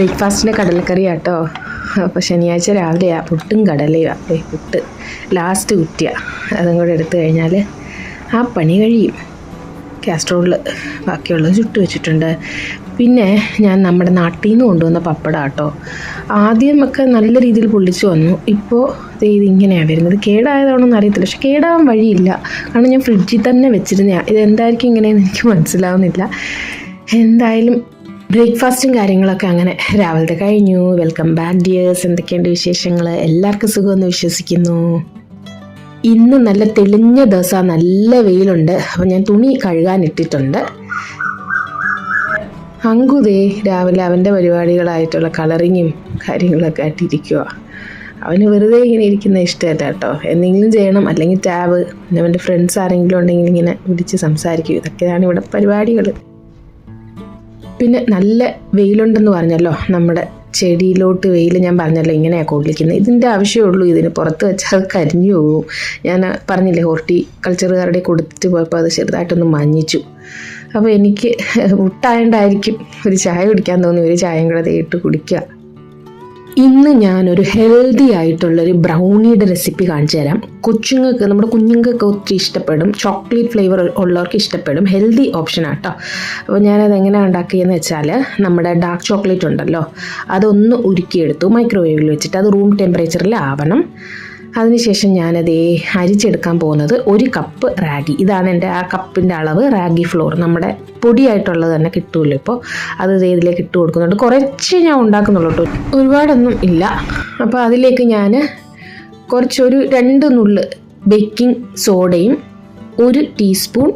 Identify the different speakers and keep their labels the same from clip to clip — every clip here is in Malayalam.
Speaker 1: ബ്രേക്ക്ഫാസ്റ്റിന് കടലക്കറി കേട്ടോ. അപ്പോൾ ശനിയാഴ്ച രാവിലെയാണ് പുട്ടും കടലയുമാണ്. പുട്ട് ലാസ്റ്റ് കുറ്റിയ, അതും കൂടെ എടുത്തു കഴിഞ്ഞാൽ ആ പണി കഴിയും. കാസ്ട്രോളിൽ ബാക്കിയുള്ളത് ചുട്ട് വെച്ചിട്ടുണ്ട്. പിന്നെ ഞാൻ നമ്മുടെ നാട്ടിൽ നിന്ന് കൊണ്ടുവന്ന പപ്പടം കേട്ടോ. ആദ്യമൊക്കെ നല്ല രീതിയിൽ പൊള്ളിച്ച് വന്നു. ഇപ്പോൾ ഇതിങ്ങനെയാണ് വരുന്നത്. കേടായതാണോന്ന് അറിയത്തില്ല, പക്ഷെ കേടാവാൻ വഴിയില്ല. കാരണം ഞാൻ ഫ്രിഡ്ജിൽ തന്നെ വെച്ചിരുന്നതാണ്. ഇതെന്തായിരിക്കും ഇങ്ങനെയെന്ന് എനിക്ക് മനസ്സിലാവുന്നില്ല. എന്തായാലും ബ്രേക്ക്ഫാസ്റ്റും കാര്യങ്ങളൊക്കെ അങ്ങനെ രാവിലത്തെ കഴിഞ്ഞു. Welcome back dears. എന്തൊക്കെയുണ്ട് വിശേഷങ്ങൾ? എല്ലാവർക്കും സുഖമെന്ന് വിശ്വസിക്കുന്നു. ഇന്ന് നല്ല തെളിഞ്ഞ ദിവസമാണ്, നല്ല വെയിലുണ്ട്. അപ്പോൾ ഞാൻ തുണി കഴുകാനിട്ടിട്ടുണ്ട്. അങ്കുതേ രാവിലെ അവൻ്റെ പരിപാടികളായിട്ടുള്ള കളറിങ്ങും കാര്യങ്ങളൊക്കെ ആയിട്ടിരിക്കുക. അവന് വെറുതെ ഇങ്ങനെ ഇരിക്കുന്ന ഇഷ്ടമല്ല കേട്ടോ. എന്തെങ്കിലും ചെയ്യണം, അല്ലെങ്കിൽ ടാബ്. പിന്നെ അവൻ്റെ ഫ്രണ്ട്സ് ആരെങ്കിലും ഉണ്ടെങ്കിൽ ഇങ്ങനെ വിളിച്ച് സംസാരിക്കും. ഇതൊക്കെയാണ് ഇവിടെ പരിപാടികൾ. പിന്നെ നല്ല വെയിലുണ്ടെന്ന് പറഞ്ഞല്ലോ, നമ്മുടെ ചെടിയിലോട്ട് വെയിൽ ഞാൻ പറഞ്ഞല്ലോ ഇങ്ങനെയാണ് കൊള്ളിക്കുന്നത്. ഇതിൻ്റെ ആവശ്യമുള്ളൂ. ഇതിന് പുറത്ത് വെച്ചാൽ കരിഞ്ഞു പോകും. ഞാൻ പറഞ്ഞില്ലേ, ഹോർട്ടിക്കൾച്ചറുകാരുടെ കൊടുത്തിട്ട് പോയപ്പോൾ അത് ചെറുതായിട്ടൊന്ന് മഞ്ഞിച്ചു. അപ്പോൾ എനിക്ക് മുട്ടായണ്ടായിരിക്കും ഒരു ചായ കുടിക്കാൻ തോന്നി. ഒരു ചായയും കൂടെ ഇട്ട് കുടിക്കുക. ഇന്ന് ഞാനൊരു ഹെൽത്തി ആയിട്ടുള്ളൊരു ബ്രൗണിയുടെ റെസിപ്പി കാണിച്ചു തരാം. കൊച്ചുങ്ങൾക്ക്, നമ്മുടെ കുഞ്ഞുങ്ങൾക്ക് ഒത്തിരി ഇഷ്ടപ്പെടും. ചോക്ലേറ്റ് ഫ്ലേവർ ഉള്ളവർക്ക് ഇഷ്ടപ്പെടും. ഹെൽത്തി ഓപ്ഷനാണ് കേട്ടോ. അപ്പോൾ ഞാനത് എങ്ങനെയാണ് ഉണ്ടാക്കിയെന്ന് വെച്ചാൽ, നമ്മുടെ ഡാർക്ക് ചോക്ലേറ്റ് ഉണ്ടല്ലോ, അതൊന്ന് ഉരുക്കിയെടുത്തു മൈക്രോവേവിൽ വെച്ചിട്ട്. അത് റൂം ടെമ്പറേച്ചറിൽ ആവണം. അതിനുശേഷം ഞാനത് അരിച്ചെടുക്കാൻ പോകുന്നത് 1 കപ്പ് റാഗി. ഇതാണ് എൻ്റെ ആ കപ്പിൻ്റെ അളവ്. റാഗി ഫ്ലോർ നമ്മുടെ പൊടിയായിട്ടുള്ളത് തന്നെ കിട്ടുമല്ലോ ഇപ്പോൾ. അത് ഇതിലേക്ക് ഇട്ട് കൊടുക്കുന്നുണ്ട്. കുറച്ച് ഞാൻ ഉണ്ടാക്കുന്നുള്ളൂ കേട്ടോ, ഒരുപാടൊന്നും ഇല്ല. അപ്പോൾ അതിലേക്ക് ഞാൻ ഒരു 2 നുള്ള് ബേക്കിംഗ് സോഡയും 1 ടീസ്പൂൺ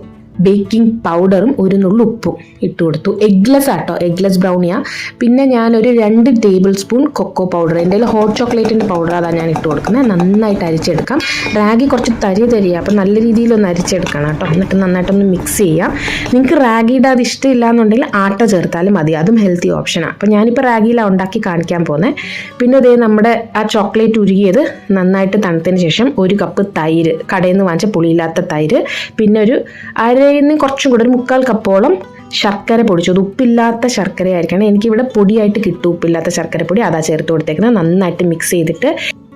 Speaker 1: ബേക്കിംഗ് പൗഡറും 1 നുള്ളു ഉപ്പും ഇട്ട് കൊടുത്തു. എഗ്ലെസ് ആട്ടോ, എഗ്ലെസ് ബ്രൗണിയാണ്. പിന്നെ ഞാനൊരു 2 ടേബിൾ സ്പൂൺ കൊക്കോ പൗഡർ, എൻ്റെ കയ്യിൽ ഹോട്ട് ചോക്ലേറ്റിൻ്റെ പൗഡർ അതാണ് ഞാൻ ഇട്ട് കൊടുക്കുന്നത്. നന്നായിട്ട് അരിച്ചെടുക്കാം. റാഗി കുറച്ച് തരിയാണ്, അപ്പോൾ നല്ല രീതിയിലൊന്ന് അരിച്ചെടുക്കണം കേട്ടോ. എന്നിട്ട് നന്നായിട്ടൊന്ന് മിക്സ് ചെയ്യാം. നിങ്ങൾക്ക് റാഗിയുടെ അത് ഇഷ്ടമില്ല എന്നുണ്ടെങ്കിൽ ആട്ട ചേർത്താലും മതി, അതും ഹെൽത്തി ഓപ്ഷനാണ്. അപ്പോൾ ഞാനിപ്പോൾ റാഗിയിലാണ് ഉണ്ടാക്കി കാണിക്കാൻ പോകുന്നത്. പിന്നെ അതേ നമ്മുടെ ആ ചോക്ലേറ്റ് ഉരുകിയത് നന്നായിട്ട് തണുത്തതിന് ശേഷം 1 കപ്പ് തൈര്, കടയിൽ നിന്ന് വാങ്ങിച്ച പുളിയില്ലാത്ത തൈര്. പിന്നെ ഒരു കുറച്ചും കൂടെ 1/4 കപ്പോളം ശർക്കര പൊടിച്ചത്. ഉപ്പില്ലാത്ത ശർക്കര ആയിരിക്കണം. എനിക്കിവിടെ പൊടിയായിട്ട് കിട്ടും ഉപ്പില്ലാത്ത ശർക്കരപ്പൊടി, അതാ ചേർത്ത് കൊടുത്തേക്കുന്നത്. നന്നായിട്ട് മിക്സ് ചെയ്തിട്ട്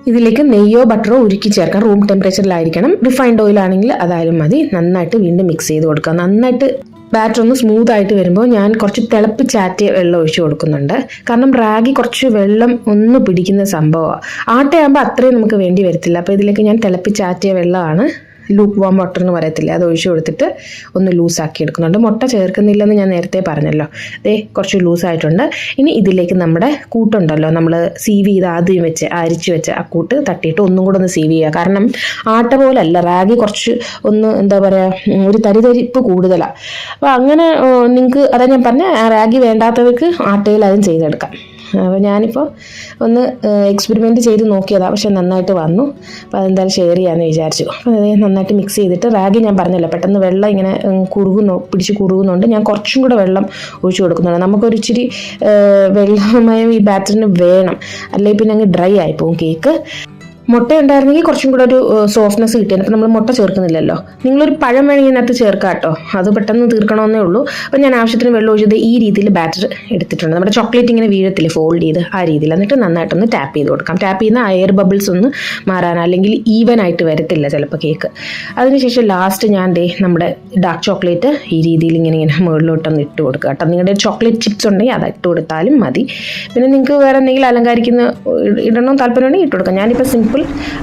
Speaker 1: ഇതിലേക്ക് നെയ്യോ ബട്ടറോ ഉരുക്കി ചേർക്കാം. റൂം ടെമ്പറേച്ചറിലായിരിക്കണം. റിഫൈൻഡ് ഓയിൽ ആണെങ്കിൽ അതായാലും മതി. നന്നായിട്ട് വീണ്ടും മിക്സ് ചെയ്ത് കൊടുക്കുക. നന്നായിട്ട് ബാറ്റർ ഒന്ന് സ്മൂത്ത് ആയിട്ട് വരുമ്പോൾ ഞാൻ കുറച്ച് തിളപ്പിച്ചാറ്റിയ വെള്ളം ഒഴിച്ച് കൊടുക്കുന്നുണ്ട്. കാരണം റാഗി കുറച്ച് വെള്ളം ഒന്ന് പിടിക്കുന്ന സംഭവമാണ്. ആട്ടയാകുമ്പോൾ അത്രയും നമുക്ക് വേണ്ടി വരത്തില്ല. അപ്പോൾ ഇതിലേക്ക് ഞാൻ തിളപ്പിച്ചാറ്റിയ വെള്ളമാണ്, ലൂക്ക് വാം വാട്ടർ എന്ന് പറയത്തില്ല, അത് ഒഴിച്ച് കൊടുത്തിട്ട് ഒന്ന് ലൂസാക്കി എടുക്കുന്നുണ്ട്. മുട്ട ചേർക്കുന്നില്ലെന്ന് ഞാൻ നേരത്തെ പറഞ്ഞല്ലോ. കുറച്ച് ലൂസായിട്ടുണ്ട്. ഇനി ഇതിലേക്ക് നമ്മുടെ കൂട്ടുണ്ടല്ലോ, നമ്മൾ സീവ് ചെയ്ത് ആദ്യം അരിച്ച് വെച്ച് ആ കൂട്ട് തട്ടിയിട്ട് ഒന്നും കൂടെ ഒന്ന് സീവ് ചെയ്യുക. കാരണം ആട്ട പോലല്ല, റാഗി കുറച്ച് ഒന്ന് എന്താ പറയുക, ഒരു തരിതരിപ്പ് കൂടുതലാണ്. അപ്പോൾ അങ്ങനെ നിങ്ങൾക്ക് അതാ ഞാൻ പറഞ്ഞ, റാഗി വേണ്ടാത്തവർക്ക് ആട്ടയിൽ അതും ചെയ്തെടുക്കാം. അപ്പോൾ ഞാനിപ്പോൾ ഒന്ന് എക്സ്പെരിമെൻറ്റ് ചെയ്ത് നോക്കിയതാണ്, പക്ഷെ നന്നായിട്ട് വന്നു. അപ്പോൾ അതെന്തായാലും ഷെയർ ചെയ്യാമെന്ന് വിചാരിച്ചു. അപ്പോൾ അത് നന്നായിട്ട് മിക്സ് ചെയ്തിട്ട് റാഗി ഞാൻ പറഞ്ഞല്ലോ പെട്ടെന്ന് വെള്ളം ഇങ്ങനെ പിടിച്ച് കുറുകുന്നുണ്ട്. ഞാൻ കുറച്ചും കൂടെ വെള്ളം ഒഴിച്ചു കൊടുക്കുന്നുണ്ട്. നമുക്കൊരു ഇച്ചിരി വെള്ളമയം ഈ ബാറ്ററിന് വേണം, അല്ലെങ്കിൽ പിന്നെ അങ്ങ് ഡ്രൈ ആയിപ്പോവും കേക്ക്. മുട്ട ഉണ്ടായിരുന്നെങ്കിൽ കുറച്ചും കൂടെ ഒരു സോഫ്റ്റ്നെസ് കിട്ടിയാണ്. അപ്പോൾ നമ്മൾ മുട്ട ചേർക്കുന്നില്ലല്ലോ. നിങ്ങളൊരു പഴം വേണമെങ്കിൽ ഇതിനകത്ത് ചേർക്കാം കേട്ടോ, അത് പെട്ടെന്ന് തീർക്കണമെന്നേ ഉള്ളൂ. അപ്പോൾ ഞാൻ ആവശ്യത്തിന് വെള്ളം ഒഴിച്ചത് ഈ രീതിയിൽ ബാറ്റർ എടുത്തിട്ടുണ്ട്. നമ്മുടെ ചോക്ലേറ്റ് ഇങ്ങനെ വീഴത്തില്ലേ ഫോൾഡ് ചെയ്ത്, ആ രീതിയിൽ. എന്നിട്ട് നന്നായിട്ടൊന്ന് ടാപ്പ് ചെയ്ത് കൊടുക്കാം. ടാപ്പ് ചെയ്യുന്ന എയർ ബബിൾസ് ഒന്ന് മാറാൻ, അല്ലെങ്കിൽ ഈവൻ ആയിട്ട് വരത്തില്ല ചിലപ്പോൾ കേക്ക്. അതിനുശേഷം ലാസ്റ്റ് ഞാൻ നമ്മുടെ ഡാർക്ക് ചോക്ലേറ്റ് ഈ രീതിയിൽ ഇങ്ങനെ മുകളിലോട്ടൊന്ന് ഇട്ട് കൊടുക്കുക കേട്ടോ. നിങ്ങളുടെ ചോക്ലേറ്റ് ചിപ്സ് ഉണ്ടെങ്കിൽ അത് ഇട്ട് കൊടുത്താലും മതി. പിന്നെ നിങ്ങൾക്ക് വേറെ എന്തെങ്കിലും അലങ്കരിക്കുന്ന ഇടണം താല്പര്യമുണ്ടെങ്കിൽ ഇട്ട് കൊടുക്കാം. ഞാനിപ്പോൾ സിമ്പിൾ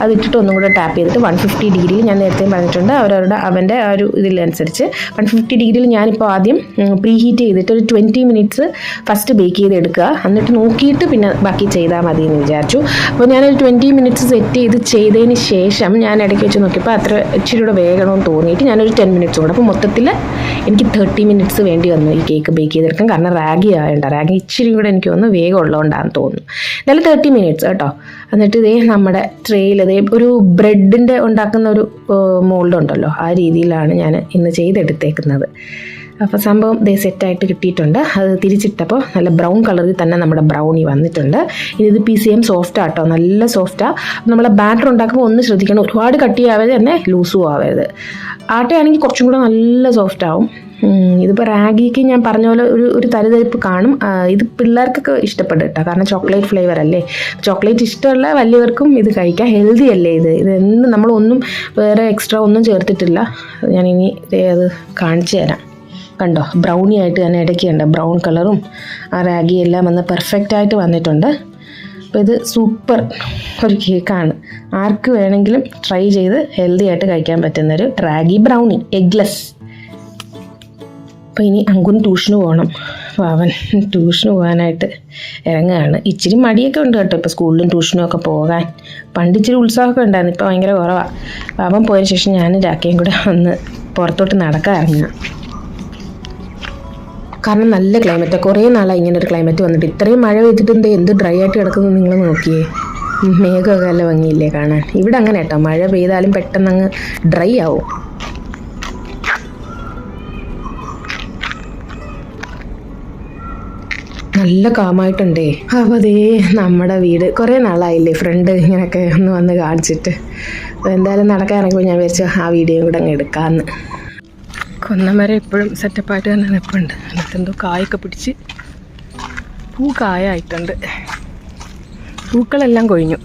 Speaker 1: അത് ഇട്ടിട്ട് ഒന്നും കൂടെ ടാപ്പ് ചെയ്തിട്ട് 150 ഡിഗ്രിയിൽ, ഞാൻ നേരത്തെ പറഞ്ഞിട്ടുണ്ട് അവരവരുടെ അവൻ്റെ ആ ഒരു ഇതിനനുസരിച്ച് 150 ഡിഗ്രിയിൽ ഞാനിപ്പോൾ ആദ്യം പ്രീ ഹീറ്റ് ചെയ്തിട്ട് ഒരു 20 മിനിറ്റ്സ് ഫസ്റ്റ് ബേക്ക് ചെയ്ത് എടുക്കുക. എന്നിട്ട് നോക്കിയിട്ട് പിന്നെ ബാക്കി ചെയ്താൽ മതി എന്ന് വിചാരിച്ചു. അപ്പോൾ ഞാനൊരു 20 മിനിറ്റ്സ് സെറ്റ് ചെയ്തതിന് ശേഷം ഞാൻ ഇടയ്ക്ക് വെച്ച് നോക്കിയപ്പോൾ അത്ര ഇച്ചിരി കൂടെ വേഗണമെന്ന് തോന്നിയിട്ട് ഞാനൊരു 10 മിനിറ്റ്സ് കൂടെ. അപ്പോൾ മൊത്തത്തിൽ എനിക്ക് 30 മിനിറ്റ്സ് വേണ്ടി വന്നു ഈ കേക്ക് ബേക്ക് ചെയ്തെടുക്കാൻ. കാരണം റാഗി ആവേണ്ട, റാഗി ഇച്ചിരി കൂടെ എനിക്ക് വന്ന് വേഗം ഉള്ളതുകൊണ്ടാണെന്ന് തോന്നുന്നു. എന്നാലും 30 മിനിറ്റ്സ് കേട്ടോ. എന്നിട്ട് നമ്മുടെ ട്രേയിൽ ഒരു ബ്രെഡിൻ്റെ ഉണ്ടാക്കുന്ന ഒരു മോൾഡ് ഉണ്ടല്ലോ, ആ രീതിയിലാണ് ഞാൻ ഇന്ന് ചെയ്തെടുത്തേക്കുന്നത്. അപ്പോൾ സംഭവം സെറ്റായിട്ട് കിട്ടിയിട്ടുണ്ട്. അത് തിരിച്ചിട്ടപ്പോൾ നല്ല ബ്രൗൺ കളറിൽ തന്നെ നമ്മുടെ ബ്രൗണി വന്നിട്ടുണ്ട്. ഇത് PCM സോഫ്റ്റ് ആട്ടോ, നല്ല സോഫ്റ്റാണ്. നമ്മളെ ബാറ്റർ ഉണ്ടാക്കുമ്പോൾ ഒന്ന് ശ്രദ്ധിക്കണം, ഒരുപാട് കട്ടിയാവരുത് തന്നെ ലൂസും ആവരുത്. ആട്ടയാണെങ്കിൽ കുറച്ചും കൂടെ നല്ല സോഫ്റ്റ് ആവും. ഇതിപ്പോൾ റാഗിക്ക് ഞാൻ പറഞ്ഞ പോലെ ഒരു തരിതരിപ്പ് കാണും. ഇത് പിള്ളേർക്കൊക്കെ ഇഷ്ടപ്പെടും കേട്ടോ, കാരണം ചോക്ലേറ്റ് ഫ്ലേവർ അല്ലേ. ചോക്ലേറ്റ് ഇഷ്ടമുള്ള വലിയവർക്കും ഇത് കഴിക്കാം. ഹെൽത്തി അല്ലേ ഇതെന്ന് നമ്മളൊന്നും വേറെ എക്സ്ട്രാ ഒന്നും ചേർത്തിട്ടില്ല. ഞാനിനി അത് കാണിച്ചു തരാം. കണ്ടോ, ബ്രൗണി ആയിട്ട് തന്നെ ഇടയ്ക്ക് ഉണ്ട് ബ്രൗൺ കളറും ആ റാഗി എല്ലാം വന്ന് പെർഫെക്റ്റായിട്ട് വന്നിട്ടുണ്ട്. അപ്പോൾ ഇത് സൂപ്പർ ഒരു കേക്കാണ്. ആർക്ക് വേണമെങ്കിലും ട്രൈ ചെയ്ത് ഹെൽത്തി ആയിട്ട് കഴിക്കാൻ പറ്റുന്നൊരു റാഗി ബ്രൗണി എഗ്ലെസ്. അപ്പോൾ ഇനി അങ്കുന് ട്യൂഷന് പോകണം. അപ്പോൾ അവൻ ട്യൂഷന് പോകാനായിട്ട് ഇറങ്ങുകയാണ്. ഇച്ചിരി മടിയൊക്കെ ഉണ്ട് കേട്ടോ ഇപ്പോൾ സ്കൂളിലും ട്യൂഷനും ഒക്കെ പോകാൻ. പണ്ട് ഇച്ചിരി ഉത്സാഹമൊക്കെ ഉണ്ടായിരുന്നു, ഇപ്പോൾ ഭയങ്കര കുറവാണ്. അപ്പോൾ അവൻ പോയതിന് ശേഷം ഞാനും രാക്കയും കൂടെ ഒന്ന് പുറത്തോട്ട് നടക്കാൻ ഇറങ്ങുക. കാരണം നല്ല ക്ലൈമറ്റാണ്. കുറേ നാളായി ഇങ്ങനെ ഒരു ക്ലൈമറ്റ് വന്നിട്ട്. ഇത്രയും മഴ പെയ്തിട്ട് എന്ത് ഡ്രൈ ആയിട്ട് കിടക്കുന്നത് നിങ്ങൾ നോക്കിയേ. മേഘമൊക്കെ നല്ല ഭംഗിയില്ലേ കാണാൻ. ഇവിടെ അങ്ങനെ കേട്ടോ, മഴ പെയ്താലും പെട്ടെന്ന് അങ്ങ് ഡ്രൈ ആവും. നല്ല കാമായിട്ടുണ്ടേ. അപ്പോൾ അതേ നമ്മുടെ വീട്. കുറേ നാളായില്ലേ ഫ്രണ്ട് ഇങ്ങനെയൊക്കെ ഒന്ന് വന്ന് കാണിച്ചിട്ട്. എന്തായാലും നടക്കാൻ ഇറങ്ങുമ്പോൾ ഞാൻ വിചാരിച്ചു ആ വീഡിയോ കൂടെ അങ്ങ് എടുക്കാമെന്ന്. കൊന്നമരം ഇപ്പോഴും സെറ്റപ്പായിട്ട് തന്നെ നിൽപ്പുണ്ട്. അതിനകത്തെന്തോ കായൊക്കെ പിടിച്ച് കായായിട്ടുണ്ട്. പൂക്കളെല്ലാം കൊഴിഞ്ഞു.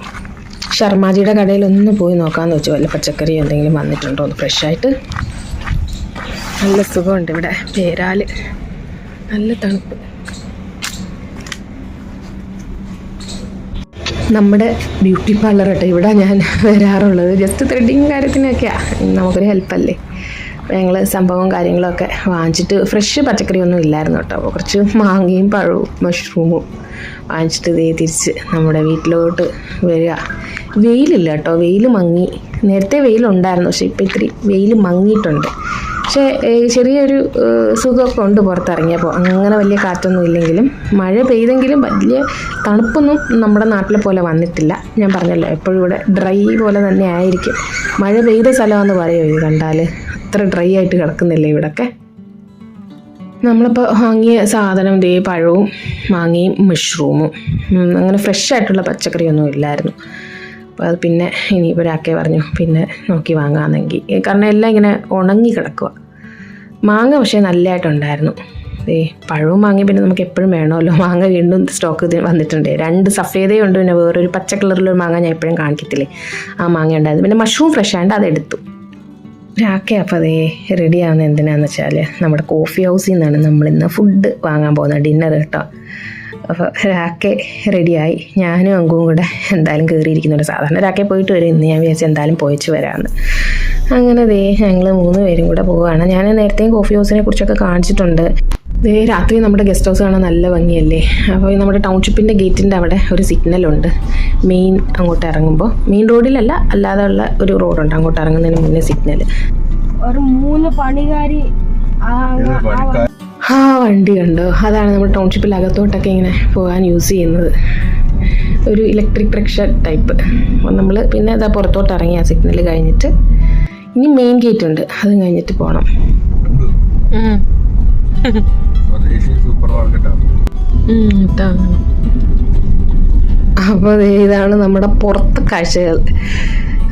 Speaker 1: ശർമാജിയുടെ കടയിൽ ഒന്ന് പോയി നോക്കാമെന്ന് വെച്ചു, വല്ല പച്ചക്കറി എന്തെങ്കിലും വന്നിട്ടുണ്ടോ എന്ന് ഫ്രഷായിട്ട്. നല്ല സുഖമുണ്ട് ഇവിടെ. പേരാല് നല്ല തണുപ്പ്. നമ്മുടെ ബ്യൂട്ടി പാർലർ കേട്ടോ ഇവിടെ ഞാൻ വരാറുള്ളത്. ജസ്റ്റ് ത്രെഡിങ് കാര്യത്തിനൊക്കെയാണ്, നമുക്കൊരു ഹെൽപ്പല്ലേ. ഞങ്ങൾ സംഭവം കാര്യങ്ങളൊക്കെ വാങ്ങിച്ചിട്ട് ഫ്രഷ് പച്ചക്കറിയൊന്നും ഇല്ലായിരുന്നു കേട്ടോ. അപ്പോൾ കുറച്ച് മാങ്ങയും പഴവും മഷ്റൂമും വാങ്ങിച്ചിട്ട് തിരിച്ച് നമ്മുടെ വീട്ടിലോട്ട് വരിക. വെയിലില്ല കേട്ടോ, വെയിൽ മങ്ങി. നേരത്തെ വെയിലുണ്ടായിരുന്നു, പക്ഷേ ഇപ്പോൾ ഇത്തിരി വെയിൽ മങ്ങിയിട്ടുണ്ട്. പക്ഷേ ചെറിയൊരു സുഖമൊക്കെ ഉണ്ട് പുറത്തിറങ്ങിയപ്പോൾ. അങ്ങനെ വലിയ കാറ്റൊന്നും ഇല്ലെങ്കിലും മഴ പെയ്തെങ്കിലും വലിയ തണുപ്പൊന്നും നമ്മുടെ നാട്ടിലെ പോലെ വന്നിട്ടില്ല. ഞാൻ പറഞ്ഞല്ലോ, എപ്പോഴും ഇവിടെ ഡ്രൈ പോലെ തന്നെ ആയിരിക്കും. മഴ പെയ്ത സ്ഥലമാണെന്ന് പറയുമോ ഇത് കണ്ടാൽ? അത്ര ഡ്രൈ ആയിട്ട് കിടക്കുന്നില്ലേ ഇവിടെയൊക്കെ. നമ്മളിപ്പോൾ വാങ്ങിയ സാധനം പഴവും മാങ്ങയും മഷ്റൂമും, അങ്ങനെ ഫ്രഷ് ആയിട്ടുള്ള പച്ചക്കറിയൊന്നും ഇല്ലായിരുന്നു. അപ്പോൾ അത് പിന്നെ ഇനിയിപ്പോൾ ഒരാക്കെ പറഞ്ഞു പിന്നെ നോക്കി വാങ്ങാമെന്നെങ്കിൽ, കാരണം എല്ലാം ഇങ്ങനെ ഉണങ്ങി കിടക്കുക. മാങ്ങ പക്ഷേ നല്ലതായിട്ടുണ്ടായിരുന്നു. പഴവും മാങ്ങയും പിന്നെ നമുക്ക് എപ്പോഴും വേണമല്ലോ. മാങ്ങ വീണ്ടും സ്റ്റോക്ക് വന്നിട്ടുണ്ട്. 2 സഫേദയുണ്ട്, പിന്നെ വേറൊരു പച്ച കളറിലൊരു മാങ്ങ ഞാൻ എപ്പോഴും കാണിക്കത്തില്ലേ, ആ മാങ്ങ ഉണ്ടായിരുന്നു. പിന്നെ മഷ്റൂം ഫ്രഷ് ആയതുകൊണ്ട് അതെടുത്തു. രാക്കെ അപ്പോൾ റെഡി ആവുന്നത് എന്തിനാന്ന് വെച്ചാൽ നമ്മുടെ കോഫി ഹൗസിൽ നിന്നാണ് നമ്മളിന്ന് ഫുഡ് വാങ്ങാൻ പോകുന്നത്, ഡിന്നർ കേട്ടോ. അപ്പോൾ രാക്കെ റെഡിയായി. ഞാനും അങ്കുവും കൂടെ എന്തായാലും കയറിയിരിക്കുന്നുണ്ട്. സാധാരണ രാക്കെ പോയിട്ട് വരും, ഇന്ന് ഞാൻ വിചാരിച്ചു എന്തായാലും പോയിച്ച് വരാമെന്ന്. അങ്ങനെ ഞങ്ങൾ 3 പേരും കൂടെ പോവുകയാണ്. ഞാൻ നേരത്തെയും കോഫി ഹൗസിനെ കുറിച്ചൊക്കെ കാണിച്ചിട്ടുണ്ട്. രാത്രി നമ്മുടെ ഗസ്റ്റ് ഹൗസ് കാണാൻ നല്ല ഭംഗിയല്ലേ. അപ്പോൾ നമ്മുടെ ടൗൺഷിപ്പിൻ്റെ ഗേറ്റിൻ്റെ അവിടെ ഒരു സിഗ്നലുണ്ട്. മെയിൻ അങ്ങോട്ട് ഇറങ്ങുമ്പോൾ, മെയിൻ റോഡിലല്ല അല്ലാതെ ഉള്ള ഒരു റോഡുണ്ട്, അങ്ങോട്ട് ഇറങ്ങുന്നതിന് മുന്നേ സിഗ്നൽ.
Speaker 2: ഒരു 3 പണികാരി
Speaker 1: ആ വണ്ടി കണ്ടോ, അതാണ് നമ്മുടെ ടൗൺഷിപ്പിൽ അകത്തോട്ടൊക്കെ ഇങ്ങനെ പോകാൻ യൂസ് ചെയ്യുന്നത്. ഒരു ഇലക്ട്രിക് റിക്ഷ ടൈപ്പ്. അപ്പോൾ നമ്മൾ പിന്നെ അതാ പുറത്തോട്ട് ഇറങ്ങി ആ സിഗ്നൽ കഴിഞ്ഞിട്ട് ഇനി മെയിൻ ഗേറ്റ് ഉണ്ട്, അത് കഴിഞ്ഞിട്ട് പോകണം. അപ്പോൾ ഇതാണ് നമ്മുടെ പുറത്തെ കാഴ്ചകൾ.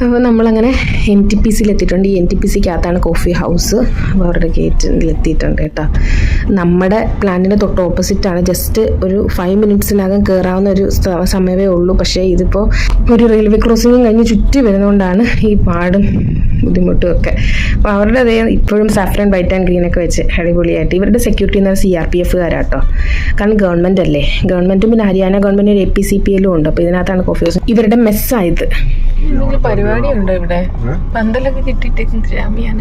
Speaker 1: അപ്പോൾ നമ്മളങ്ങനെ NTPCയിൽ എത്തിയിട്ടുണ്ട്. ഈ NTPCക്കകത്താണ് കോഫി ഹൗസ്. അപ്പോൾ അവരുടെ ഗേറ്റിലെത്തിയിട്ടുണ്ട് കേട്ടോ. നമ്മുടെ പ്ലാന്റിൻ്റെ തൊട്ട് ഓപ്പോസിറ്റാണ്. ജസ്റ്റ് ഒരു 5 മിനിറ്റ്സിനകം കയറാവുന്ന ഒരു സമയമേ ഉള്ളൂ. പക്ഷേ ഇതിപ്പോൾ ഒരു റെയിൽവേ ക്രോസിങ്ങും കഴിഞ്ഞ് ചുറ്റി വരുന്നതുകൊണ്ടാണ് ഈ പാടും ബുദ്ധിമുട്ടും ഒക്കെ. അപ്പോൾ അവരുടെ ഇപ്പോഴും സാഫ്രൻ വൈറ്റ് ആൻഡ് ഗ്രീനൊക്കെ വെച്ച് അടിപൊളിയായിട്ട്. ഇവരുടെ സെക്യൂരിറ്റി എന്ന് പറഞ്ഞാൽ CRPFകാരാട്ടോ. കാരണം ഗവൺമെൻറ് അല്ലേ, ഗവൺമെൻറ്റും പിന്നെ ഹരിയാന ഗവൺമെൻറ് ഒരു APCPLും ഉണ്ട്. അപ്പോൾ ഇതിനകത്താണ് കോഫി ഹൗസ്. ഇവരുടെ മെസ്സായത്. പരിപാടി ഉണ്ടോ ഇവിടെ? പന്തലൊക്കെ കിട്ടിയിട്ടേക്കും ഗ്രാമിയാന.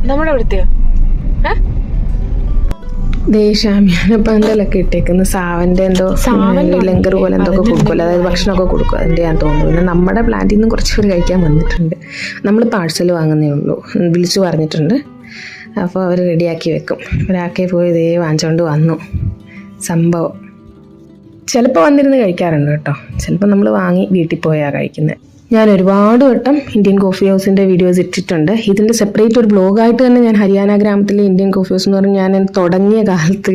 Speaker 1: നമ്മുടെ അവിടുത്തെയോ? ദേശാമിയാന പന്തലൊക്കെ ഇട്ടേക്കുന്ന സാവൻ്റെ എന്തോ ലങ്കർ പോലെ എന്തൊക്കെ കൊടുക്കുമല്ലോ, അതായത് ഭക്ഷണമൊക്കെ കൊടുക്കും, അതിൻ്റെ ഞാൻ തോന്നുന്നു. പിന്നെ നമ്മുടെ പ്ലാന്റിൽ നിന്ന് കുറച്ച് പേര് കഴിക്കാൻ വന്നിട്ടുണ്ട്. നമ്മൾ പാഴ്സൽ വാങ്ങുന്നേ ഉള്ളൂ, വിളിച്ചു പറഞ്ഞിട്ടുണ്ട്. അപ്പോൾ അവർ റെഡിയാക്കി വെക്കും. ഒരാക്കെ പോയി വാങ്ങിച്ചുകൊണ്ട് വന്നു. സംഭവം ചിലപ്പോൾ വന്നിരുന്ന് കഴിക്കാറുണ്ട് കേട്ടോ. ചിലപ്പോൾ നമ്മൾ വാങ്ങി വീട്ടിൽ പോയാൽ കഴിക്കുന്നത്. ഞാൻ ഒരുപാട് വട്ടം ഇന്ത്യൻ കോഫി ഹൗസിൻ്റെ വീഡിയോസ് ഇട്ടിട്ടുണ്ട്. ഇതിൻ്റെ സെപ്പറേറ്റ് ഒരു ബ്ലോഗായിട്ട് തന്നെ ഞാൻ ഹരിയാന ഗ്രാമത്തിലെ ഇന്ത്യൻ കോഫി ഹൗസ് എന്ന് പറഞ്ഞ് ഞാൻ തുടങ്ങിയ കാലത്ത്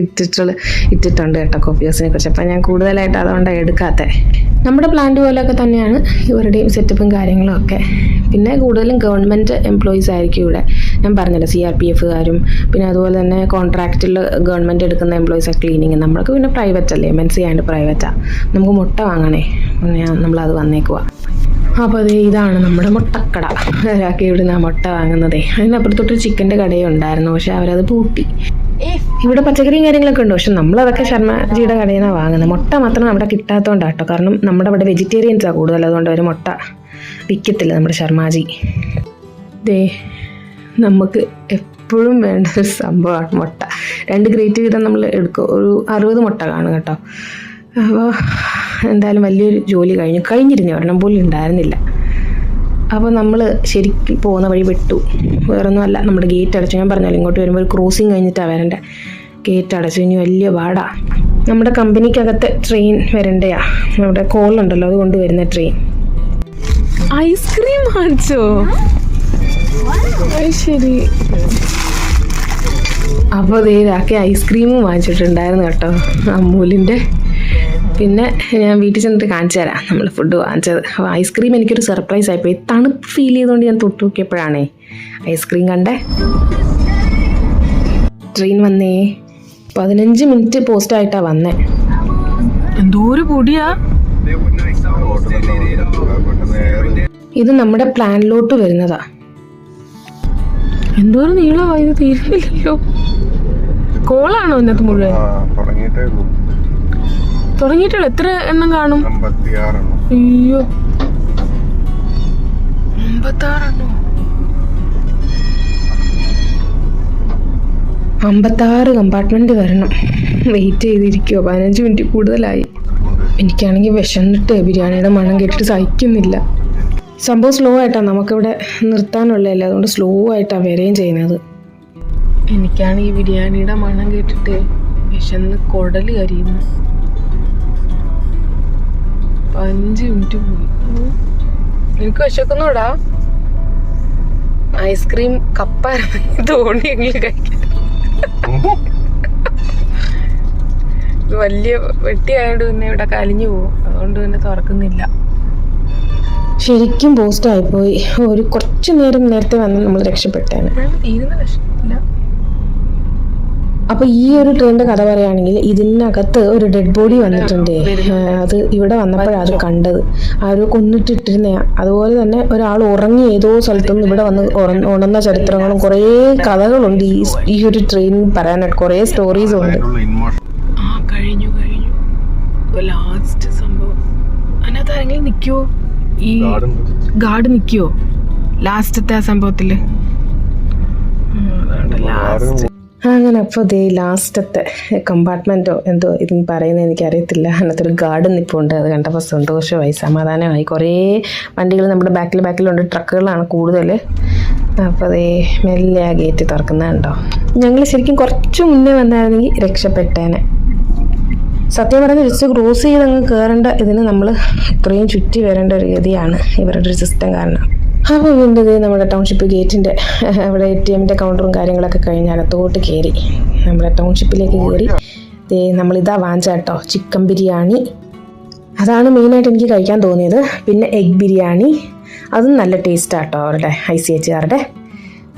Speaker 1: ഇട്ടിട്ടുണ്ട് കേട്ടോ കോഫി ഹൗസിനെ കുറിച്ച്. അപ്പം ഞാൻ കൂടുതലായിട്ട് അതുകൊണ്ടാണ് എടുക്കാത്തത്. നമ്മുടെ പ്ലാന്റ് പോലെയൊക്കെ തന്നെയാണ് ഇവരുടെയും സെറ്റപ്പും കാര്യങ്ങളും ഒക്കെ. പിന്നെ കൂടുതലും ഗവൺമെൻറ് എംപ്ലോയീസ് ആയിരിക്കും ഇവിടെ. ഞാൻ പറഞ്ഞല്ലോ CRPF-കാരും പിന്നെ അതുപോലെ തന്നെ കോൺട്രാക്റ്റിൽ ഗവൺമെൻറ് എടുക്കുന്ന എംപ്ലോയീസാണ് ക്ലീനിങ്. നമ്മൾക്ക് പിന്നെ പ്രൈവറ്റ് അല്ലേ, MNC ആയതുകൊണ്ട് പ്രൈവറ്റാണ്. നമുക്ക് മുട്ട വാങ്ങണേ, നമ്മളത് വന്നേക്കുക. അപ്പോൾ അത് ഇതാണ് നമ്മുടെ മുട്ടക്കട. ഒരാൾക്ക് ഇവിടുന്ന് ആ മുട്ട വാങ്ങുന്നതേ. അതിനപ്പുറത്തോട്ട് ചിക്കൻ്റെ കടയും ഉണ്ടായിരുന്നു, പക്ഷെ അവരത് പൂട്ടി. ഇവിടെ പച്ചക്കറിയും കാര്യങ്ങളൊക്കെ ഉണ്ട്, പക്ഷെ നമ്മളതൊക്കെ ശർമ്മജിയുടെ കടയിൽ നിന്നാണ് വാങ്ങുന്നത്. മുട്ട മാത്രം അവിടെ കിട്ടാത്തതുകൊണ്ടാട്ടോ, കാരണം നമ്മുടെ അവിടെ വെജിറ്റേറിയൻസാണ് കൂടുതൽ, അതുകൊണ്ട് അവർ മുട്ട വിൽക്കത്തില്ല നമ്മുടെ ശർമ്മാജി. ദേ നമുക്ക് എപ്പോഴും വേണ്ട ഒരു സംഭവമാണ് മുട്ട. 2 ക്രേറ്റ് വീതം നമ്മൾ എടുക്കും, ഒരു 60 മുട്ട കാണും കേട്ടോ. അപ്പോൾ എന്തായാലും വലിയൊരു ജോലി കഴിഞ്ഞിരുന്നു, ഒരെണ്ണം പോലും ഉണ്ടായിരുന്നില്ല. അപ്പോൾ നമ്മൾ ശരിക്കും പോകുന്ന വഴി വിട്ടു. വേറൊന്നുമല്ല, നമ്മുടെ ഗേറ്റ് അടച്ചു. ഞാൻ പറഞ്ഞാലും ഇങ്ങോട്ട് വരുമ്പോൾ ഒരു ക്രോസിങ് കഴിഞ്ഞിട്ടാണ് വരേണ്ടത്. ഗേറ്റ് അടച്ചു, ഇനി വലിയ പാടാ. നമ്മുടെ കമ്പനിക്കകത്ത് ട്രെയിൻ വരണ്ടയാ, നമ്മുടെ കോളുണ്ടല്ലോ അത് കൊണ്ടുവരുന്ന ട്രെയിൻ. ഐസ്ക്രീം വാങ്ങിച്ചോ? ശരി. അപ്പോൾ ഇതാക്കി ഐസ്ക്രീമും വാങ്ങിച്ചിട്ടുണ്ടായിരുന്നു കേട്ടോ, അമൂലിൻ്റെ. പിന്നെ ഞാൻ വീട്ടിൽ ചെന്നിട്ട് കാണിച്ചു തരാം നമ്മൾ ഫുഡ് വാങ്ങിച്ചത്. അപ്പോൾ ഐസ്ക്രീം എനിക്കൊരു സർപ്രൈസ് ആയിപ്പോയി. തണുപ്പ് ഫീൽ ചെയ്തുകൊണ്ട് ഞാൻ തൊട്ട് നോക്കിയപ്പോഴാണേ ഐസ്ക്രീം കണ്ടേ. ട്രെയിൻ വന്നേ, 15 മിനിറ്റ് പോസ്റ്റായിട്ടാണ് വന്നേ. എന്തോരം പൊടിയാ ഇത്. നമ്മുടെ പ്ലാനിലോട്ട് വരുന്നതാ. എന്തോരം നീളമായി, ഇത് തീരുന്നില്ലല്ലോ. കോളാണോ ഇന്നത്തെ മുഴുവൻ? തുടങ്ങിയിട്ടുള്ള എത്ര എണ്ണം കാണും? 56. അയ്യോ, 56 56 കമ്പാർട്ട്മെന്റ് വരണം. വെയിറ്റ് ചെയ്തിരിക്കുവോ, 15 മിനിറ്റ് കൂടുതലായി. എനിക്കാണെങ്കിൽ വിശന്നിട്ട് ബിരിയാണിയുടെ മണം കേട്ടിട്ട് സഹിക്കുന്നില്ല. സംഭവം സ്ലോ ആയിട്ടാണ്, നമുക്കിവിടെ നിർത്താനുള്ളതല്ല, അതുകൊണ്ട് സ്ലോ ആയിട്ടാണ് വരികയും ചെയ്യുന്നത്. എനിക്കാണെങ്കിൽ ബിരിയാണിയുടെ മണം കേട്ടിട്ട് വിശന്ന് കുടൽ കരിയുന്നു. 5 മിനിറ്റ് പോയി. എനിക്ക് വിശക്കുന്നൂടാ. ഐസ്ക്രീം കപ്പായിരുന്നു തോന്നിയെങ്കിലും കഴിക്കാൻ. ഇത് വലിയ വെട്ടിയായതുകൊണ്ട് പിന്നെ ഇവിടെ കലിഞ്ഞു പോകും, അതുകൊണ്ട് തന്നെ തുറക്കുന്നില്ല. ശരിക്കും പോസ്റ്റ് ആയിപ്പോയി. ഒരു കുറച്ച് നേരത്തെ വന്ന് നമ്മൾ രക്ഷപ്പെട്ടേനെ. തീരുന്ന വിഷമില്ല. അപ്പോൾ ഈ ഒരു ട്രെയിനിൻ്റെ കഥ പറയുകയാണെങ്കിൽ ഇതിനകത്ത് ഒരു ഡെഡ് ബോഡി വന്നിട്ടുണ്ട്. അത് ഇവിടെ വന്നപ്പോഴാണ് അത് കണ്ടത്. ആരോ കൊന്നിട്ടിട്ടിരുന്നയാ. അതുപോലെ തന്നെ ഒരാൾ ഉറങ്ങി ഏതോ സ്ഥലത്തും ഇവിടെ വന്ന് ഉണർന്ന ചരിത്രങ്ങളും കുറേ കഥകളുണ്ട് ഈ ഒരു ട്രെയിൻ പറയാനായിട്ട്. കുറേ സ്റ്റോറീസും ഉണ്ട്. കഴിഞ്ഞു ലാസ്റ്റ് സംഭവം. അതിനകത്ത് ആരെങ്കിലും നിൽക്കുമോ? ഈ ഗാർഡ് നിൽക്കുമോ ലാസ്റ്റത്തെ ആ സംഭവത്തില്? അങ്ങനെ അപ്പോൾ ദേ ലാസ്റ്റത്തെ കമ്പാർട്ട്മെൻറ്റോ എന്തോ ഇതിന് പറയുന്നത് എനിക്കറിയത്തില്ല. അതിനകത്തൊരു ഗാർഡ് നിൽപ്പുണ്ട്. അത് കണ്ടപ്പോൾ സന്തോഷമായി, സമാധാനമായി. കുറേ വണ്ടികൾ നമ്മുടെ ബാക്കിലുണ്ട്, ട്രക്കുകളാണ് കൂടുതൽ. അപ്പോൾ അതേ മെല്ലെ ആ ഗേറ്റ് തുറക്കുന്നതുണ്ടോ. ഞങ്ങൾ ശരിക്കും കുറച്ച് മുന്നേ വന്നായിരുന്നെങ്കിൽ രക്ഷപ്പെട്ടേനെ. സത്യം പറഞ്ഞാൽ ജസ്റ്റ് ക്രോസ് ചെയ്ത് അങ്ങ് കയറേണ്ട ഇതിന് നമ്മൾ ഇത്രയും ചുറ്റി വരേണ്ട ഒരു ഗതിയാണ് ഇവരുടെ ഒരു സിസ്റ്റം കാരണം. അപ്പോൾ വീണ്ടും നമ്മുടെ ടൗൺഷിപ്പ് ഗേറ്റിൻ്റെ അവിടെ ATMൻ്റെ കൗണ്ടറും കാര്യങ്ങളൊക്കെ കഴിഞ്ഞ് അകത്തോട്ട് കയറി. നമ്മുടെ ടൗൺഷിപ്പിലേക്ക് കയറി നമ്മളിതാ വാങ്ങിച്ച കേട്ടോ, ചിക്കൻ ബിരിയാണി. അതാണ് മെയിനായിട്ട് എനിക്ക് കഴിക്കാൻ തോന്നിയത്. പിന്നെ എഗ് ബിരിയാണി, അതും നല്ല ടേസ്റ്റാണ് കേട്ടോ അവരുടെ ICHകാരുടെ.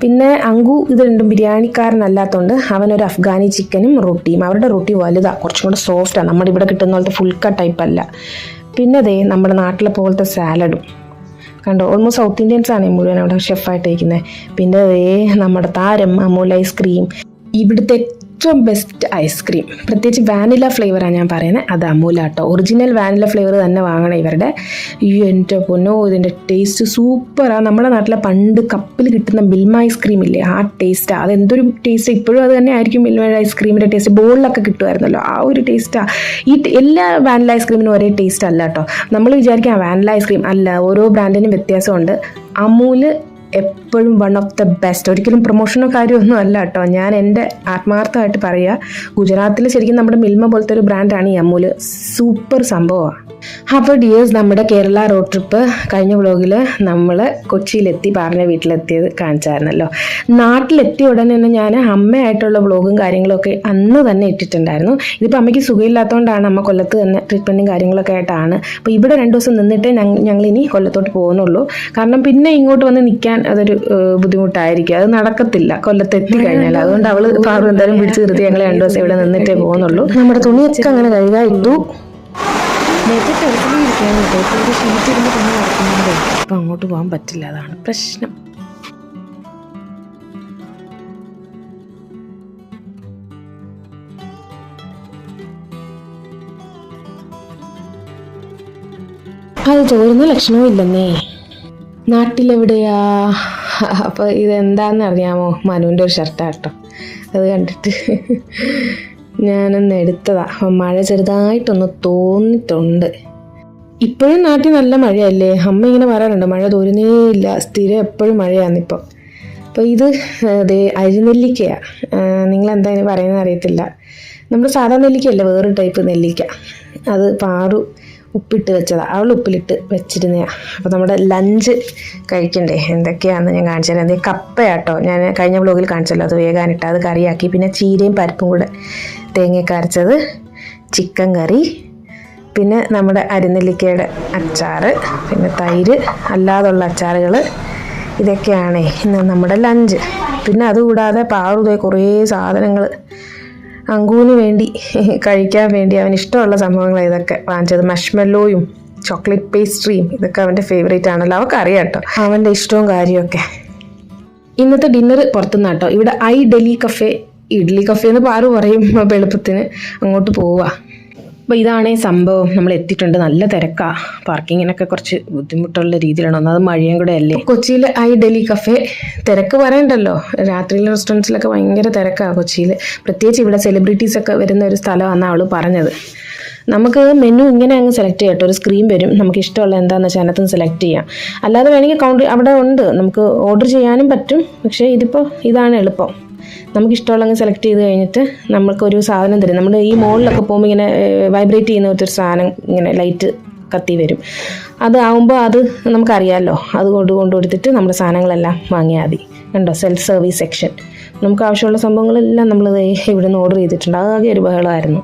Speaker 1: പിന്നെ അങ്കു ഇത് രണ്ടും ബിരിയാണിക്കാരനല്ലാത്തതുകൊണ്ട് അവനൊരു അഫ്ഗാനി ചിക്കനും റൊട്ടിയും. അവരുടെ റൊട്ടി വലുതാണ്, കുറച്ചും കൂടെ സോഫ്റ്റാണ്. നമ്മുടെ ഇവിടെ കിട്ടുന്ന പോലത്തെ ഫുൾ കട്ട് ടൈപ്പല്ല. പിന്നെ നമ്മുടെ നാട്ടിലെ പോലത്തെ സാലഡും കണ്ടോ. ഓൾമോസ്റ്റ് സൗത്ത് ഇന്ത്യൻസ് ആണ് മുഴുവൻ അവിടെ ഷെഫായിട്ട് ഇരിക്കുന്നത്. പിന്നെ നമ്മുടെ താരം അമൂൽ ഐസ്ക്രീം, ഇവിടുത്തെ ഏറ്റവും ബെസ്റ്റ് ഐസ്ക്രീം. പ്രത്യേകിച്ച് വാനില ഫ്ലേവറാണ് ഞാൻ പറയുന്നത്, അത് അമൂലാട്ടോ. ഒറിജിനൽ വാനില ഫ്ലേവർ തന്നെ വാങ്ങണം ഇവരുടെ. എൻ്റെ പൊന്നോ, ഇതിൻ്റെ ടേസ്റ്റ് സൂപ്പറാണ്. നമ്മുടെ നാട്ടിലെ പണ്ട് കപ്പിൽ കിട്ടുന്ന മിൽമ ഐസ്ക്രീം ഇല്ലേ, ആ ടേസ്റ്റാണ്. അതെന്തൊരു ടേസ്റ്റ്, ഇപ്പോഴും അത് തന്നെ ആയിരിക്കും മിൽമ ഐസ്ക്രീമിൻ്റെ ടേസ്റ്റ്. ബോളിലൊക്കെ കിട്ടുമായിരുന്നല്ലോ, ആ ഒരു ടേസ്റ്റാണ്. എല്ലാ വാനില ഐസ്ക്രീമിനും ഒരേ ടേസ്റ്റ് അല്ല കേട്ടോ. നമ്മൾ വിചാരിക്കാം വാനില ഐസ്ക്രീം അല്ല, ഓരോ ബ്രാൻഡിനും വ്യത്യാസമുണ്ട്. അമൂല് എപ്പോഴും വൺ ഓഫ് ദ ബെസ്റ്റ്. ഒരിക്കലും പ്രൊമോഷനോ കാര്യമൊന്നും അല്ല കേട്ടോ, ഞാൻ എൻ്റെ ആത്മാർത്ഥമായിട്ട് പറയുക. ഗുജറാത്തിൽ ശരിക്കും നമ്മുടെ മിൽമ പോലത്തെ ഒരു ബ്രാൻഡാണ് ഈ അമൂല്. സൂപ്പർ സംഭവമാണ്. അപ്പോൾ ഡിയേഴ്സ്, നമ്മുടെ കേരള റോഡ് ട്രിപ്പ് കഴിഞ്ഞ വ്ളോഗിൽ നമ്മൾ കൊച്ചിയിലെത്തി പാറിൻ്റെ വീട്ടിലെത്തിയത് കാണിച്ചായിരുന്നല്ലോ. നാട്ടിലെത്തിയ ഉടനെ തന്നെ ഞാൻ അമ്മയായിട്ടുള്ള വ്ളോഗും കാര്യങ്ങളൊക്കെ അന്ന് തന്നെ ഇട്ടിട്ടുണ്ടായിരുന്നു. ഇതിപ്പോൾ അമ്മയ്ക്ക് സുഖമില്ലാത്തതുകൊണ്ടാണ് അമ്മ കൊല്ലത്ത് തന്നെ ട്രീറ്റ്മെൻറ്റും കാര്യങ്ങളൊക്കെ ആയിട്ടാണ്. അപ്പോൾ ഇവിടെ 2 ദിവസം നിന്നിട്ടേ ഞങ്ങളിനി കൊല്ലത്തോട്ട് പോകുന്നുള്ളൂ. കാരണം പിന്നെ ഇങ്ങോട്ട് വന്ന് നിൽക്കാൻ അതൊരു ബുദ്ധിമുട്ടായിരിക്കും, അത് നടക്കത്തില്ല കൊല്ലത്ത് എത്തിക്കഴിഞ്ഞാൽ. അതുകൊണ്ട് അവൾ പാറു എന്തായാലും പിടിച്ച് നിർത്തി ഞങ്ങൾ 2 ദിവസം ഇവിടെ നിന്നിട്ടേ പോകുന്നുള്ളൂ. നമ്മുടെ തുണിയൊക്കെ അങ്ങനെ കഴുകായിട്ടു. നേരത്തെ ടെറസിലിരിക്കുകയാണ് കേട്ടോ. ഇപ്പോൾ ഒരു ഷീറ്റ് ഇരുന്ന് പണി നടക്കുന്നുണ്ട്. അപ്പോൾ അങ്ങോട്ട് പോകാൻ പറ്റില്ല, അതാണ് പ്രശ്നം. അത് ചോരുന്ന ലക്ഷണവും ഇല്ലെന്നേ. നാട്ടിലെവിടെയാ? അപ്പോൾ ഇതെന്താണെന്ന് അറിയാമോ? മനുവിൻ്റെ ഒരു ഷർട്ടാട്ടോ. അത് കണ്ടിട്ട് ഞാനൊന്ന് എടുത്തതാ. അപ്പം മഴ ചെറുതായിട്ടൊന്ന് തോന്നിട്ടുണ്ട്. ഇപ്പോഴും നാട്ടിൽ നല്ല മഴയല്ലേ? അമ്മ ഇങ്ങനെ പറയാറുണ്ട് മഴ തോരുന്നേ ഇല്ല, സ്ഥിരം എപ്പോഴും മഴയാണിപ്പോൾ. അപ്പോൾ ഇത് അരിനെല്ലിക്കയാണ്. നിങ്ങളെന്താ ഇനി പറയുന്നത് അറിയത്തില്ല. നമ്മുടെ സാധാ നെല്ലിക്കയല്ല, വേറൊരു ടൈപ്പ് നെല്ലിക്ക. അത് പാറു ഉപ്പിട്ട് വെച്ചതാണ്, അവൾ ഉപ്പിലിട്ട് വെച്ചിരുന്നതാണ്. അപ്പോൾ നമ്മുടെ ലഞ്ച് കഴിക്കണ്ടേ, എന്തൊക്കെയാണെന്ന് ഞാൻ കാണിച്ചു തരാം. അതേ കപ്പയാട്ടോ, ഞാൻ കഴിഞ്ഞ വ്ളോഗിൽ കാണിച്ചല്ലോ. അത് വേഗാനിട്ട് അത് കറിയാക്കി, പിന്നെ ചീരയും പരിപ്പും കൂടെ തേങ്ങയൊക്കെ അരച്ചത്, ചിക്കൻ കറി, പിന്നെ നമ്മുടെ അരിനെല്ലിക്കയുടെ അച്ചാറ്, പിന്നെ തൈര്, അല്ലാതുള്ള അച്ചാറുകൾ. ഇതൊക്കെയാണേ ഇന്ന് നമ്മുടെ ലഞ്ച്. പിന്നെ അതുകൂടാതെ പാറുതേ കുറേ സാധനങ്ങൾ അങ്കൂന് വേണ്ടി കഴിക്കാൻ വേണ്ടി അവന് ഇഷ്ടമുള്ള സംഭവങ്ങൾ ഇതൊക്കെ വാങ്ങിച്ചത്. മഷ്മെല്ലോയും ചോക്ലേറ്റ് പേസ്ട്രിയും ഇതൊക്കെ അവൻ്റെ ഫേവറേറ്റ് ആണല്ലോ, അവർക്ക് അറിയാം കേട്ടോ അവൻ്റെ ഇഷ്ടവും കാര്യമൊക്കെ. ഇന്നത്തെ ഡിന്നർ പുറത്തുനിന്നാട്ടോ. ഇവിടെ ഡൽഹി കഫേ, ഇഡ്ഡലി കഫേ എന്ന് പാറു പറയും എളുപ്പത്തിന്. അങ്ങോട്ട് പോവുക. അപ്പോൾ ഇതാണേ സംഭവം. നമ്മൾ എത്തിയിട്ടുണ്ട്. നല്ല തിരക്കാണ്, പാർക്കിങ്ങിനൊക്കെ കുറച്ച് ബുദ്ധിമുട്ടുള്ള രീതിയിലാണ്. ഒന്നത് മഴയും കൂടെ അല്ലേ. കൊച്ചിയിൽ ഡൽഹി കഫേ തിരക്ക് പറയണ്ടല്ലോ. രാത്രിയിലെ റെസ്റ്റോറൻറ്റ്സിലൊക്കെ ഭയങ്കര തിരക്കാണ് കൊച്ചിയിൽ. പ്രത്യേകിച്ച് ഇവിടെ സെലിബ്രിറ്റീസൊക്കെ വരുന്ന ഒരു സ്ഥലമാണെന്നാണ് അവൾ പറഞ്ഞത്. നമുക്ക് മെനു ഇങ്ങനെ അങ്ങ് സെലക്ട് ചെയ്യാം കേട്ടോ. ഒരു സ്ക്രീൻ വരും, നമുക്ക് ഇഷ്ടമുള്ള എന്താണെന്ന് വെച്ചാൽ അതിനകത്ത് സെലക്ട് ചെയ്യാം. അല്ലാതെ വേണമെങ്കിൽ കൗണ്ടർ അവിടെ ഉണ്ട്, നമുക്ക് ഓർഡർ ചെയ്യാനും പറ്റും. പക്ഷേ ഇതിപ്പോൾ ഇതാണ് എളുപ്പം. നമുക്കിഷ്ടമുള്ള സെലക്ട് ചെയ്ത് കഴിഞ്ഞിട്ട് നമുക്കൊരു സാധനം തരും. നമ്മൾ ഈ മോളിലൊക്കെ പോകുമ്പോൾ ഇങ്ങനെ വൈബ്രേറ്റ് ചെയ്യുന്ന ഒരു സാധനം, ഇങ്ങനെ ലൈറ്റ് കത്തി വരും. അതാവുമ്പോൾ അത് നമുക്കറിയാമല്ലോ. അത് കൊണ്ടുകൊടുത്തിട്ട് നമ്മുടെ സാധനങ്ങളെല്ലാം വാങ്ങിയാൽ മതി. കണ്ടോ, സെൽഫ് സർവീസ് സെക്ഷൻ. നമുക്ക് ആവശ്യമുള്ള സംഭവങ്ങളെല്ലാം നമ്മൾ ഇവിടെ നിന്ന് ഓർഡർ ചെയ്തിട്ടുണ്ട്. ആകെ ഒരു ബഹളമായിരുന്നു.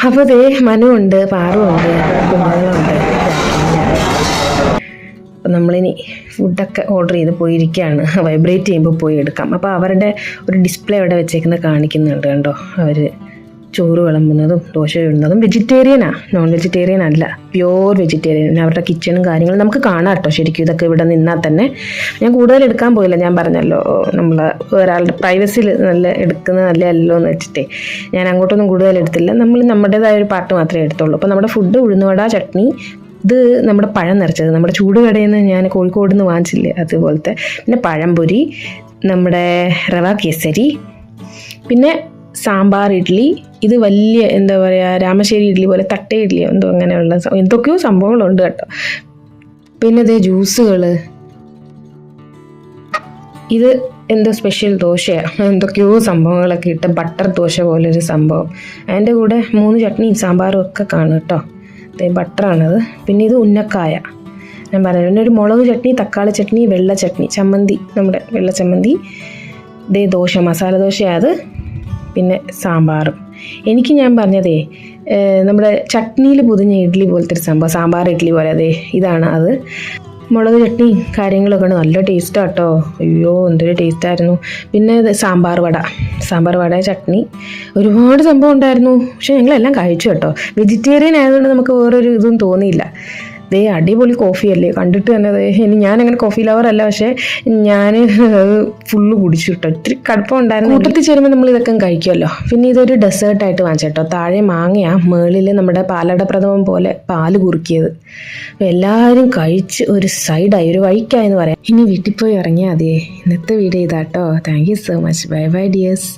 Speaker 1: അപ്പോൾ ദേ മനു ഉണ്ട്, പാറുണ്ട്, കുഞ്ഞുങ്ങളുണ്ട്. അപ്പം നമ്മളിനി ഫുഡൊക്കെ ഓർഡർ ചെയ്ത് പോയിരിക്കുകയാണ്. വൈബ്രേറ്റ് ചെയ്യുമ്പോൾ പോയി എടുക്കാം. അപ്പോൾ അവരുടെ ഒരു ഡിസ്പ്ലേ അവിടെ വെച്ചേക്കുന്നത് കാണിക്കുന്നുണ്ട് കണ്ടോ. അവർ ചോറ് വിളമ്പുന്നതും ദോശ ഇടുന്നതും. വെജിറ്റേറിയനാണ്, നോൺ വെജിറ്റേറിയൻ അല്ല, പ്യോർ വെജിറ്റേറിയൻ. പിന്നെ അവരുടെ കിച്ചണും കാര്യങ്ങളും നമുക്ക് കാണാം കേട്ടോ. ശരിക്കും ഇതൊക്കെ ഇവിടെ നിന്നാൽ തന്നെ. ഞാൻ കൂടുതൽ എടുക്കാൻ പോയില്ല, ഞാൻ പറഞ്ഞല്ലോ നമ്മൾ ഒരാളുടെ പ്രൈവസിയിൽ നല്ല എടുക്കുന്നത് നല്ലതല്ലോ എന്ന് വെച്ചിട്ടേ ഞാൻ അങ്ങോട്ടൊന്നും കൂടുതൽ എടുത്തില്ല. നമ്മൾ നമ്മുടേതായ ഒരു പാർട്ട് മാത്രമേ എടുത്തുള്ളൂ. അപ്പോൾ നമ്മുടെ ഫുഡ് ഉഴുന്നുവട, ചട്നി, ഇത് നമ്മുടെ പഴം നിറച്ചത്, നമ്മുടെ ചൂടുകടയിൽ നിന്ന് ഞാൻ കോഴിക്കോട് നിന്ന് വാങ്ങിച്ചില്ലേ അതുപോലത്തെ. പിന്നെ പഴംപൊരി, നമ്മുടെ റവ കേസരി, പിന്നെ സാമ്പാർ ഇഡ്ഡലി. ഇത് വലിയ എന്താ പറയുക, രാമശ്ശേരി ഇഡ്ഡലി പോലെ തട്ടേ ഇഡ്ഡലി എന്തോ അങ്ങനെയുള്ള എന്തൊക്കെയോ സംഭവങ്ങളുണ്ട് കേട്ടോ. പിന്നെ ഇതേ ജ്യൂസുകൾ. ഇത് എന്തോ സ്പെഷ്യൽ ദോശയാണ്, എന്തൊക്കെയോ സംഭവങ്ങളൊക്കെ ഇട്ട് ബട്ടർ ദോശ പോലൊരു സംഭവം. അതിൻ്റെ കൂടെ 3 ചട്നിയും സാമ്പാറും ഒക്കെ കാണും കേട്ടോ. ബട്ടറാണത്. പിന്നെ ഇത് ഉന്നക്കായ ഞാൻ പറഞ്ഞു. പിന്നെ ഒരു മുളക് ചട്നി, തക്കാളി ചട്നി, വെള്ള ചട്നി, ചമ്മന്തി, നമ്മുടെ വെള്ള ചമ്മന്തി. ഇതേ ദോശ, മസാല ദോശയത്. പിന്നെ സാമ്പാറും. എനിക്ക് ഞാൻ പറഞ്ഞതേ നമ്മുടെ ചട്നിയിൽ പൊതിഞ്ഞ ഇഡ്ഡലി പോലത്തെ ഒരു സംഭവം, സാമ്പാർ ഇഡ്ഡലി പോലെ. അതെ ഇതാണ് അത്. മുളക് ചട്നി കാര്യങ്ങളൊക്കെ ഉണ്ട്, നല്ല ടേസ്റ്റാണ് കേട്ടോ. അയ്യോ എന്തൊരു ടേസ്റ്റായിരുന്നു. പിന്നെ സാമ്പാർ വട, ചട്നി, ഒരുപാട് സംഭവം ഉണ്ടായിരുന്നു. പക്ഷെ ഞങ്ങളെല്ലാം കഴിച്ചു കേട്ടോ. വെജിറ്റേറിയൻ ആയതുകൊണ്ട് നമുക്ക് വേറൊരു ഇതും തോന്നിയില്ല. ദേ അടിപൊളി കോഫിയല്ലേ, കണ്ടിട്ട് തന്നെ. ഇനി ഞാനങ്ങനെ കോഫി ലവർ അല്ല, പക്ഷേ ഞാൻ ഫുള്ള് കുടിച്ചു കേട്ടോ. ഇത്തിരി കടുപ്പം ഉണ്ടായിരുന്നു. കൂട്ടത്തിൽ ചേരുമ്പോൾ നമ്മൾ ഇതൊക്കെ കഴിക്കുമല്ലോ. പിന്നെ ഇതൊരു ഡെസേർട്ടായിട്ട് വാങ്ങിച്ചേട്ടോ. താഴെ മാങ്ങയാണ്, മേളിൽ നമ്മുടെ പാലട പ്രഥമം പോലെ പാല് കുറുക്കിയത്. അപ്പോൾ എല്ലാവരും കഴിച്ച് ഒരു സൈഡായി, ഒരു വഴിക്കായെന്ന് പറയാം. ഇനി വീട്ടിൽ പോയി ഇറങ്ങിയാൽ മതിയേ. ഇന്നത്തെ വീഡിയോ ഇതാട്ടോ. Thank you so much. Bye bye dears.